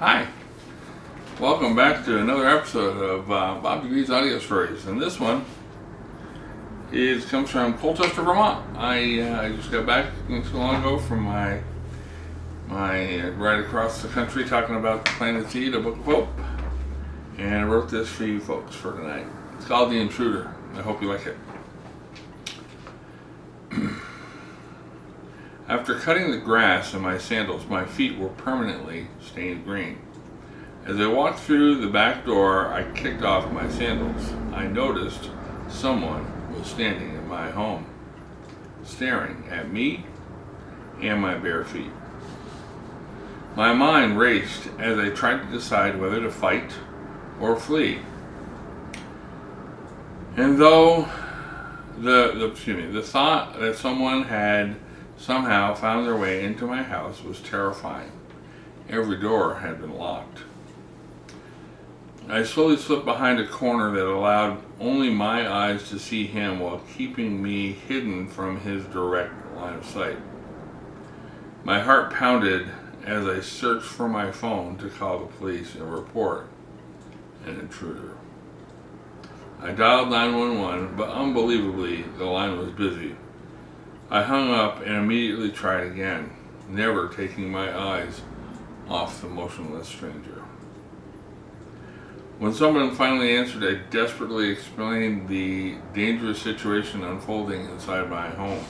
Hi, welcome back to another episode of Bob DeGree's Audio Stories, and this one comes from Colchester, Vermont. I just got back not too long ago from my ride across the country talking about the Planet Seed, a book of hope, and I wrote this for you folks for tonight. It's called The Intruder. I hope you like it. After cutting the grass in my sandals, my feet were permanently stained green. As I walked through the back door, I kicked off my sandals. I noticed someone was standing in my home, staring at me and my bare feet. My mind raced as I tried to decide whether to fight or flee. And though the thought that someone had somehow found their way into my house was terrifying. Every door had been locked. I slowly slipped behind a corner that allowed only my eyes to see him while keeping me hidden from his direct line of sight. My heart pounded as I searched for my phone to call the police and report an intruder. I dialed 911, but unbelievably, the line was busy. I hung up and immediately tried again, never taking my eyes off the motionless stranger. When someone finally answered, I desperately explained the dangerous situation unfolding inside my home.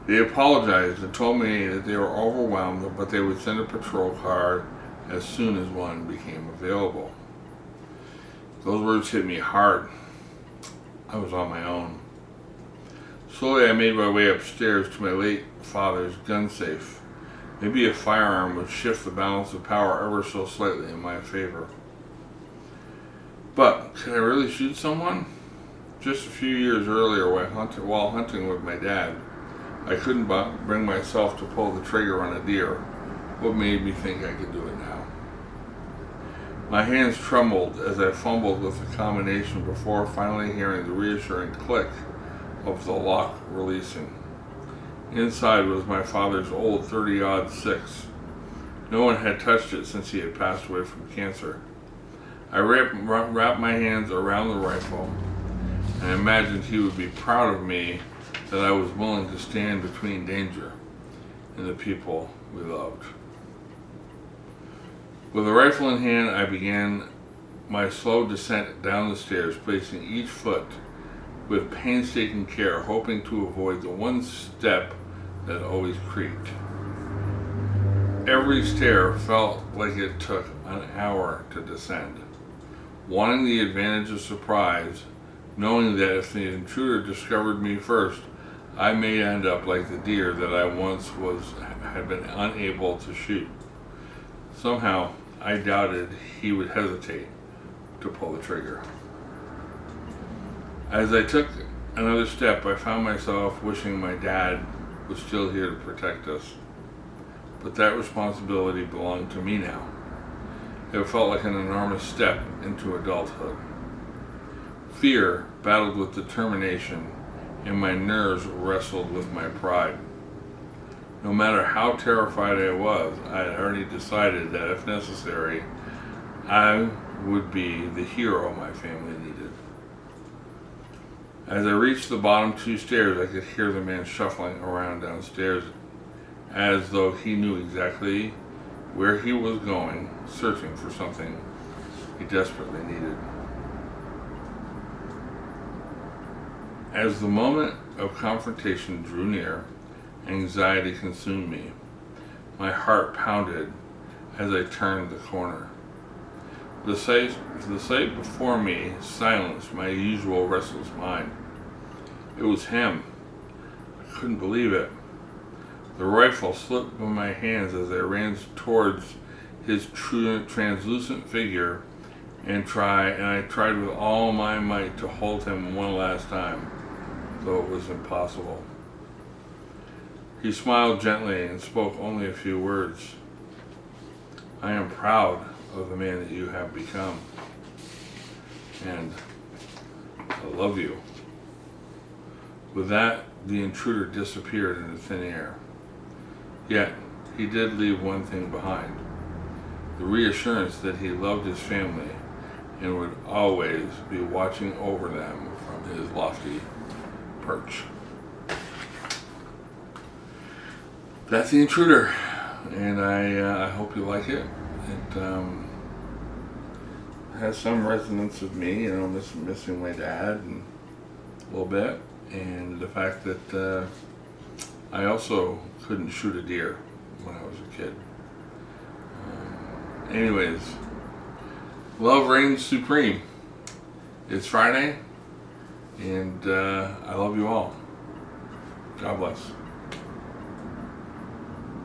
They apologized and told me that they were overwhelmed, but they would send a patrol car as soon as one became available. Those words hit me hard. I was on my own. Slowly I made my way upstairs to my late father's gun safe. Maybe a firearm would shift the balance of power ever so slightly in my favor. But could I really shoot someone? Just a few years earlier while hunting with my dad, I couldn't bring myself to pull the trigger on a deer. What made me think I could do it now? My hands trembled as I fumbled with the combination before finally hearing the reassuring click of the lock releasing. Inside was my father's old 30-06. No one had touched it since he had passed away from cancer. I wrapped my hands around the rifle and imagined he would be proud of me that I was willing to stand between danger and the people we loved. With a rifle in hand, I began my slow descent down the stairs, placing each foot with painstaking care, hoping to avoid the one step that always creaked. Every stair felt like it took an hour to descend. Wanting the advantage of surprise, knowing that if the intruder discovered me first, I may end up like the deer that I once had been unable to shoot. Somehow, I doubted he would hesitate to pull the trigger. As I took another step, I found myself wishing my dad was still here to protect us. But that responsibility belonged to me now. It felt like an enormous step into adulthood. Fear battled with determination, and my nerves wrestled with my pride. No matter how terrified I was, I had already decided that if necessary, I would be the hero my family needed. As I reached the bottom two stairs, I could hear the man shuffling around downstairs as though he knew exactly where he was going, searching for something he desperately needed. As the moment of confrontation drew near, anxiety consumed me. My heart pounded as I turned the corner. The sight before me silenced my usual restless mind. It was him. I couldn't believe it. The rifle slipped from my hands as I ran towards his translucent figure and I tried with all my might to hold him one last time, though it was impossible. He smiled gently and spoke only a few words. I am proud of the man that you have become, and I love you. With that, the intruder disappeared into thin air. Yet, he did leave one thing behind: the reassurance that he loved his family and would always be watching over them from his lofty perch. That's The Intruder, and I hope you like it. It has some resonance with me, missing my dad and a little bit, and the fact that I also couldn't shoot a deer when I was a kid. Anyways, love reigns supreme. It's Friday, and I love you all. God bless.